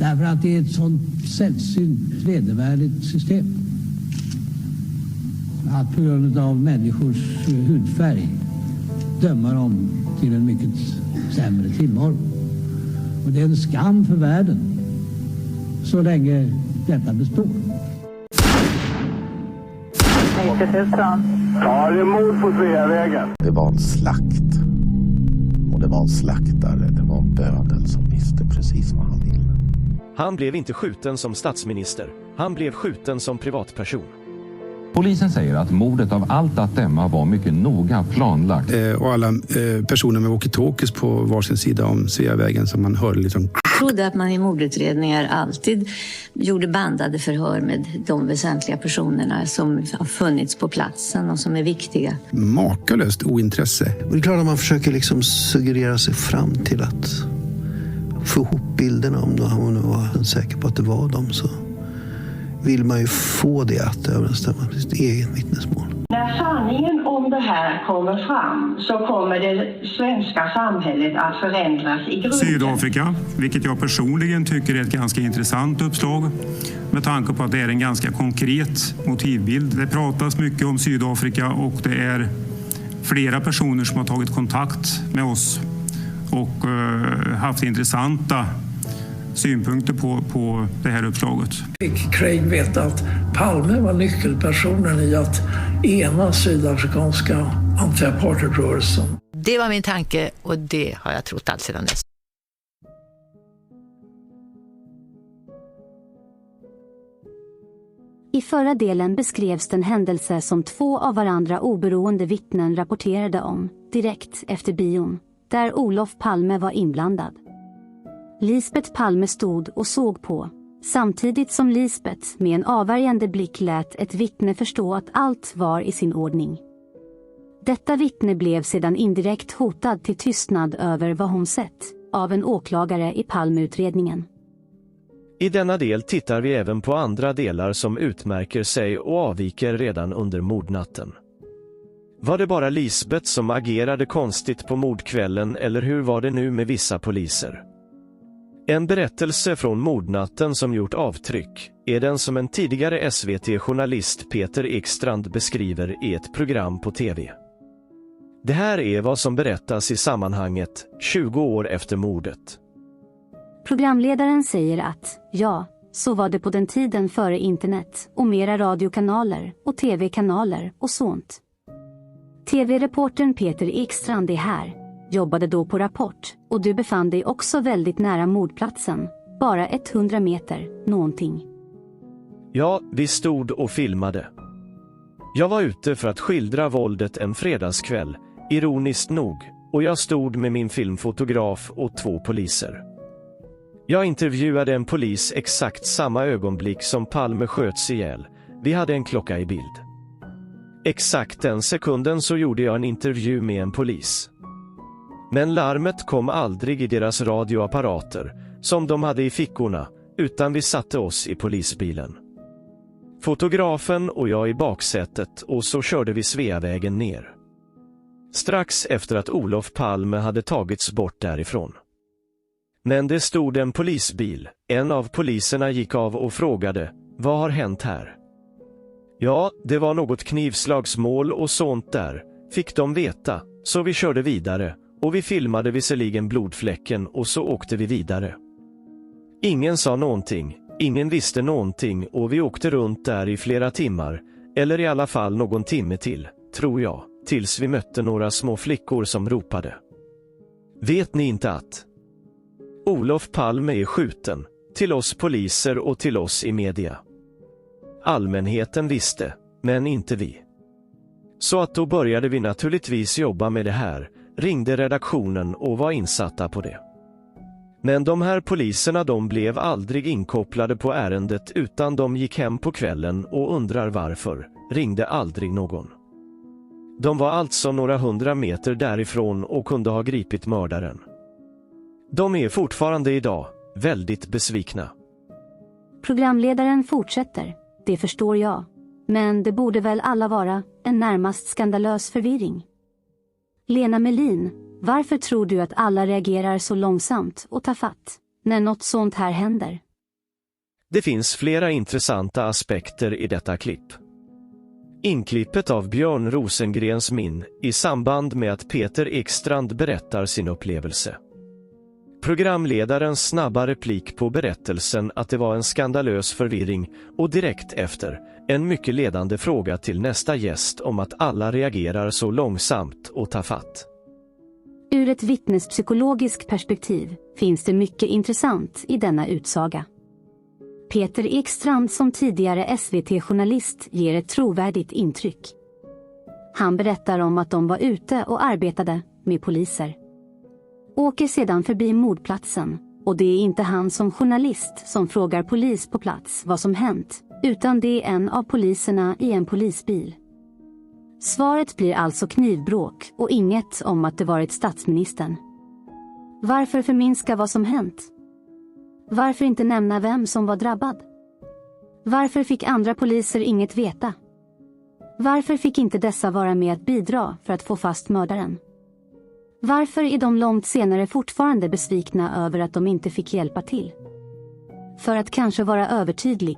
Därför att det är ett sånt sällsynt vedervärdigt system. Att på grund av människors hudfärg döma dem till en mycket sämre tillvaro. Och det är en skam för världen så länge detta består. 90 000. Ja, det är mord på Sveavägen. Det var en slakt. Och det var en slaktare, det var en bödel som visste precis vad han ville. Han blev inte skjuten som statsminister. Han blev skjuten som privatperson. Polisen säger att mordet av allt att döma var mycket noga planlagt. Och alla personer med walkie-talkies på varsin sida om Sveavägen som man hörde liksom. Jag trodde att man i mordutredningar alltid gjorde bandade förhör med de väsentliga personerna som har funnits på platsen och som är viktiga. Makalöst ointresse. Och det är klart att man försöker liksom suggerera sig fram till att få ihop bilderna om man var säker på att det var dem, så vill man ju få det att överensstämma med sitt eget vittnesmål. När sanningen om det här kommer fram så kommer det svenska samhället att förändras i grunden. Sydafrika, vilket jag personligen tycker är ett ganska intressant uppslag med tanke på att det är en ganska konkret motivbild. Det pratas mycket om Sydafrika och det är flera personer som har tagit kontakt med oss och haft intressanta synpunkter på det här uppslaget. Fick Craig veta att Palme var nyckelpersonen i att ena sydafrikanska anti-apartheidrörelsen. Det var min tanke och det har jag trott allt sedan dess. I förra delen beskrevs den händelse som 2 av varandra oberoende vittnen rapporterade om, direkt efter bion, där Olof Palme var inblandad. Lisbeth Palme stod och såg på, samtidigt som Lisbeth med en avvärjande blick lät ett vittne förstå att allt var i sin ordning. Detta vittne blev sedan indirekt hotad till tystnad över vad hon sett av en åklagare i Palmeutredningen. I denna del tittar vi även på andra delar som utmärker sig och avviker redan under mordnatten. Var det bara Lisbeth som agerade konstigt på mordkvällen eller hur var det nu med vissa poliser? En berättelse från mordnatten som gjort avtryck är den som en tidigare SVT-journalist Peter Ekstrand beskriver i ett program på tv. Det här är vad som berättas i sammanhanget 20 år efter mordet. Programledaren säger att, ja, så var det på den tiden före internet och mera radiokanaler och tv-kanaler och sånt. TV-reportern Peter Ekstrand är här, jobbade då på Rapport och du befann dig också väldigt nära mordplatsen, bara 100 meter, någonting. Ja, vi stod och filmade. Jag var ute för att skildra våldet en fredagskväll, ironiskt nog, och jag stod med min filmfotograf och 2 poliser. Jag intervjuade en polis exakt samma ögonblick som Palme sköts ihjäl. Vi hade en klocka i bild. Exakt den sekunden så gjorde jag en intervju med en polis. Men larmet kom aldrig i deras radioapparater, som de hade i fickorna, utan vi satte oss i polisbilen. Fotografen och jag i baksätet och så körde vi Sveavägen ner. Strax efter att Olof Palme hade tagits bort därifrån. Men det stod en polisbil, en av poliserna gick av och frågade, vad har hänt här? Ja, det var något knivslagsmål och sånt där, fick de veta, så vi körde vidare. Och vi filmade visserligen blodfläcken och så åkte vi vidare. Ingen sa någonting, ingen visste någonting och vi åkte runt där i flera timmar, eller i alla fall någon timme till, tror jag, tills vi mötte några små flickor som ropade. Vet ni inte att Olof Palme är skjuten, till oss poliser och till oss i media? Allmänheten visste, men inte vi. Så att då började vi naturligtvis jobba med det här, ringde redaktionen och var insatta på det. Men de här poliserna de blev aldrig inkopplade på ärendet utan de gick hem på kvällen och undrar varför, ringde aldrig någon. De var alltså några 100 meter därifrån och kunde ha gripit mördaren. De är fortfarande idag väldigt besvikna. Programledaren fortsätter, det förstår jag. Men det borde väl alla vara en närmast skandalös förvirring. Lena Melin, varför tror du att alla reagerar så långsamt och tar fatt när något sånt här händer? Det finns flera intressanta aspekter i detta klipp. Inklippet av Björn Rosengrens min i samband med att Peter Ekstrand berättar sin upplevelse. Programledarens snabba replik på berättelsen att det var en skandalös förvirring och direkt efter en mycket ledande fråga till nästa gäst om att alla reagerar så långsamt och tafatt. Ur ett vittnespsykologiskt perspektiv finns det mycket intressant i denna utsaga. Peter Ekstrand som tidigare SVT-journalist ger ett trovärdigt intryck. Han berättar om att de var ute och arbetade med poliser. Åker sedan förbi mordplatsen och det är inte han som journalist som frågar polis på plats vad som hänt, utan det är en av poliserna i en polisbil. Svaret blir alltså knivbråk och inget om att det varit statsministern. Varför förminska vad som hänt? Varför inte nämna vem som var drabbad? Varför fick andra poliser inget veta? Varför fick inte dessa vara med att bidra för att få fast mördaren? Varför är de långt senare fortfarande besvikna över att de inte fick hjälpa till? För att kanske vara övertydlig.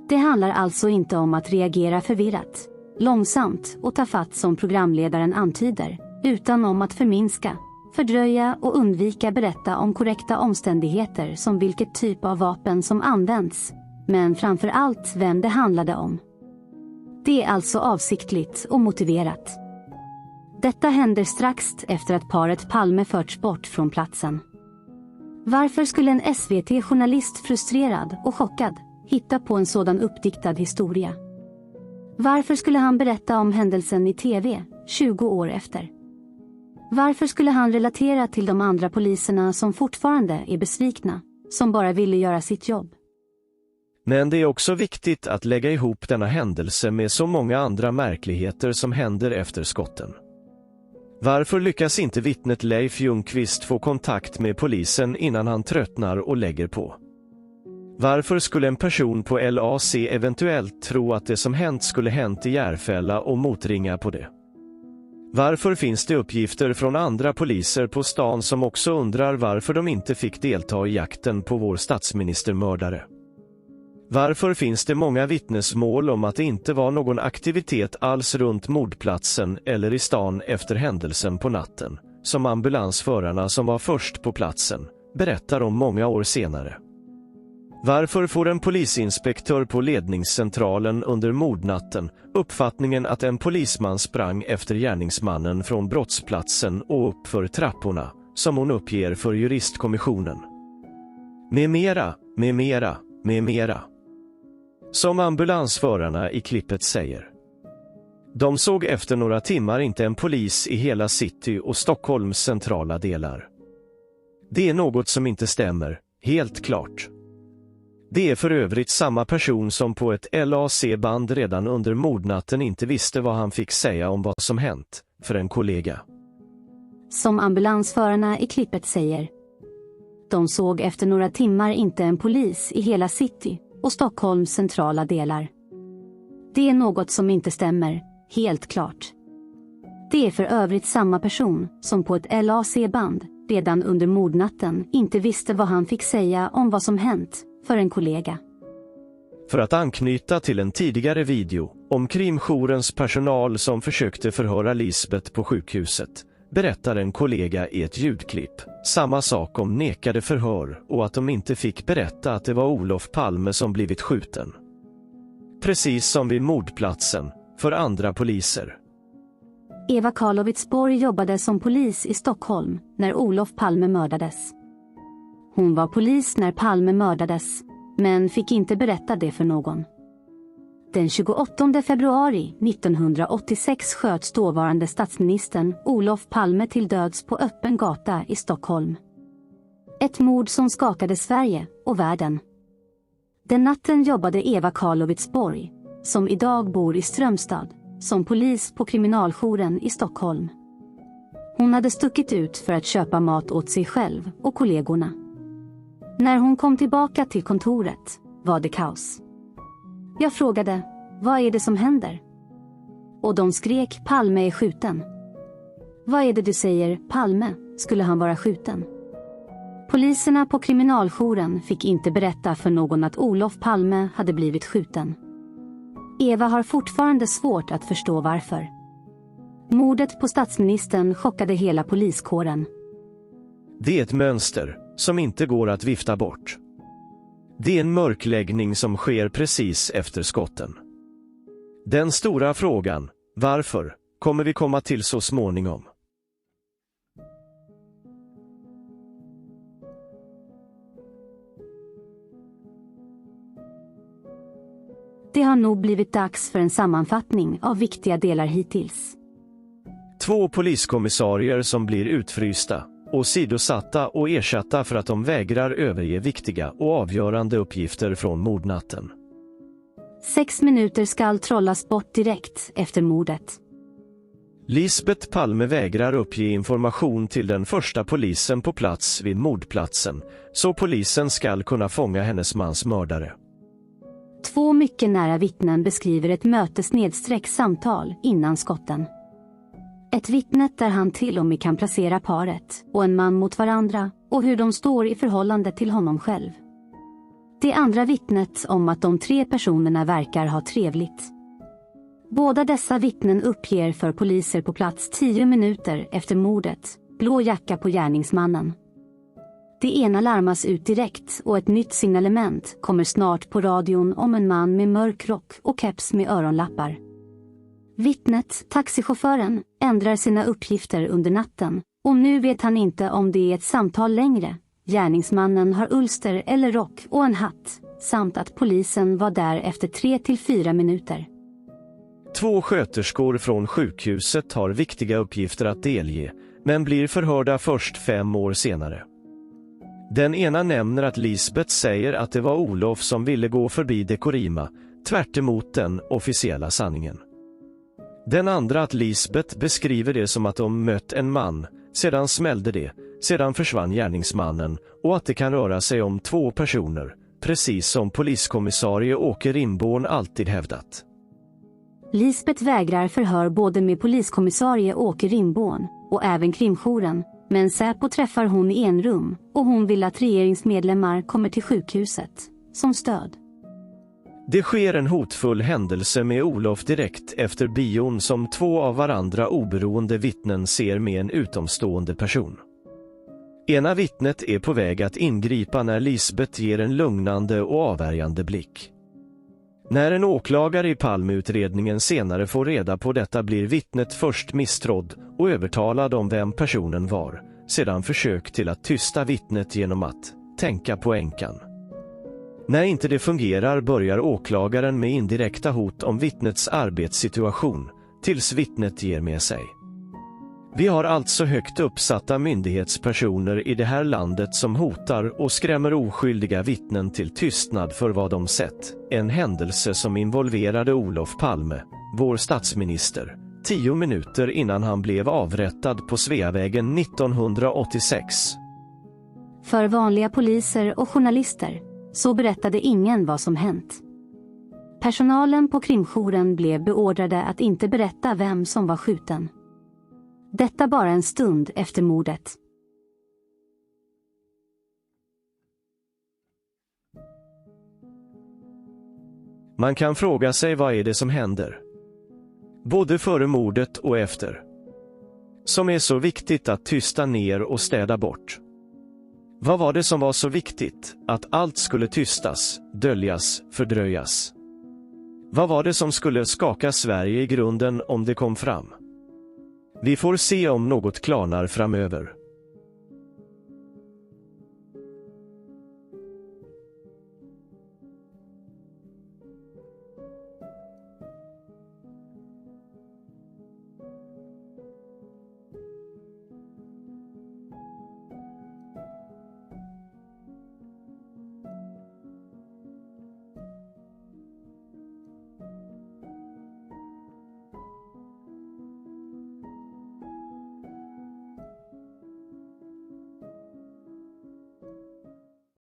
Det handlar alltså inte om att reagera förvirrat, långsamt och tafatt som programledaren antyder, utan om att förminska, fördröja och undvika berätta om korrekta omständigheter som vilket typ av vapen som används, men framför allt vem det handlade om. Det är alltså avsiktligt och motiverat. Detta händer strax efter att paret Palme förts bort från platsen. Varför skulle en SVT-journalist frustrerad och chockad hitta på en sådan uppdiktad historia? Varför skulle han berätta om händelsen i TV 20 år efter? Varför skulle han relatera till de andra poliserna som fortfarande är besvikna, som bara ville göra sitt jobb? Men det är också viktigt att lägga ihop denna händelse med så många andra märkligheter som händer efter skotten. Varför lyckas inte vittnet Leif Ljungqvist få kontakt med polisen innan han tröttnar och lägger på? Varför skulle en person på LAC eventuellt tro att det som hänt skulle hänt i Järfälla och motringa på det? Varför finns det uppgifter från andra poliser på stan som också undrar varför de inte fick delta i jakten på vår statsministermördare? Varför finns det många vittnesmål om att det inte var någon aktivitet alls runt mordplatsen eller i stan efter händelsen på natten, som ambulansförarna som var först på platsen berättar om många år senare? Varför får en polisinspektör på ledningscentralen under mordnatten uppfattningen att en polisman sprang efter gärningsmannen från brottsplatsen och upp för trapporna, som hon uppger för juristkommissionen? Med mera, med mera, med mera. Som ambulansförarna i klippet säger. De såg efter några timmar inte en polis i hela city och Stockholms centrala delar. Det är något som inte stämmer, helt klart. Det är för övrigt samma person som på ett LAC-band redan under mordnatten inte visste vad han fick säga om vad som hänt, för en kollega. Som ambulansförarna i klippet säger. De såg efter några timmar inte en polis i hela city och Stockholms centrala delar. Det är något som inte stämmer, helt klart. Det är för övrigt samma person som på ett LAC-band redan under mordnatten inte visste vad han fick säga om vad som hänt, för en kollega. För att anknyta till en tidigare video om krimjourens personal som försökte förhöra Lisbeth på sjukhuset, berättar en kollega i ett ljudklipp samma sak om nekade förhör och att de inte fick berätta att det var Olof Palme som blivit skjuten. Precis som vid mordplatsen för andra poliser. Eva Karlovitsborg jobbade som polis i Stockholm när Olof Palme mördades. Hon var polis när Palme mördades, men fick inte berätta det för någon. Den 28 februari 1986 sköts dåvarande statsministern Olof Palme till döds på öppen gata i Stockholm. Ett mord som skakade Sverige och världen. Den natten jobbade Eva Karlovitsborg, som idag bor i Strömstad, som polis på kriminaljouren i Stockholm. Hon hade stuckit ut för att köpa mat åt sig själv och kollegorna. När hon kom tillbaka till kontoret var det kaos. Jag frågade, vad är det som händer? Och de skrek, Palme är skjuten. Vad är det du säger, Palme, skulle han vara skjuten? Poliserna på kriminaljouren fick inte berätta för någon att Olof Palme hade blivit skjuten. Eva har fortfarande svårt att förstå varför. Mordet på statsministern chockade hela poliskåren. Det är ett mönster som inte går att vifta bort. Det är en mörkläggning som sker precis efter skotten. Den stora frågan, varför, kommer vi komma till så småningom. Det har nog blivit dags för en sammanfattning av viktiga delar hittills. 2 poliskommissarier som blir utfrysta, åsidosatta och ersatta för att de vägrar överge viktiga och avgörande uppgifter från mordnatten. 6 minuter skall trollas bort direkt efter mordet. Lisbeth Palme vägrar uppge information till den första polisen på plats vid mordplatsen, så polisen skall kunna fånga hennes mans mördare. 2 mycket nära vittnen beskriver ett möte/samtal innan skotten. Ett vittne där han till och med kan placera paret och en man mot varandra och hur de står i förhållande till honom själv. Det andra vittnet om att de 3 personerna verkar ha trevligt. Båda dessa vittnen uppger för poliser på plats 10 minuter efter mordet, blå jacka på gärningsmannen. Det ena larmas ut direkt och ett nytt signalement kommer snart på radion om en man med mörk rock och keps med öronlappar. Vittnet, taxichauffören, ändrar sina uppgifter under natten och nu vet han inte om det är ett samtal längre. Gärningsmannen har ulster eller rock och en hatt, samt att polisen var där efter 3 till 4 minuter. 2 sköterskor från sjukhuset har viktiga uppgifter att delge, men blir förhörda först 5 år senare. Den ena nämner att Lisbeth säger att det var Olof som ville gå förbi Dekorima, tvärt emot den officiella sanningen. Den andra att Lisbeth beskriver det som att de mött en man, sedan smällde det, sedan försvann gärningsmannen och att det kan röra sig om 2 personer, precis som poliskommissarie Åke Rimborn alltid hävdat. Lisbeth vägrar förhör både med poliskommissarie Åke Rimborn och även krimjouren, men Säpo träffar hon i en rum och hon vill att regeringsmedlemmar kommer till sjukhuset som stöd. Det sker en hotfull händelse med Olof direkt efter bion som 2 av varandra oberoende vittnen ser med en utomstående person. Ena vittnet är på väg att ingripa när Lisbeth ger en lugnande och avvärjande blick. När en åklagare i Palmeutredningen senare får reda på detta blir vittnet först misstrodd och övertalad om vem personen var, sedan försök till att tysta vittnet genom att tänka på änkan. När inte det fungerar börjar åklagaren med indirekta hot om vittnets arbetssituation, tills vittnet ger med sig. Vi har alltså högt uppsatta myndighetspersoner i det här landet som hotar och skrämmer oskyldiga vittnen till tystnad för vad de sett. En händelse som involverade Olof Palme, vår statsminister, 10 minuter innan han blev avrättad på Sveavägen 1986. För vanliga poliser och journalister så berättade ingen vad som hänt. Personalen på krimjouren blev beordrade att inte berätta vem som var skjuten. Detta bara en stund efter mordet. Man kan fråga sig vad är det som händer? Både före mordet och efter. Som är så viktigt att tysta ner och städa bort. Vad var det som var så viktigt att allt skulle tystas, döljas, fördröjas? Vad var det som skulle skaka Sverige i grunden om det kom fram? Vi får se om något klarnar framöver.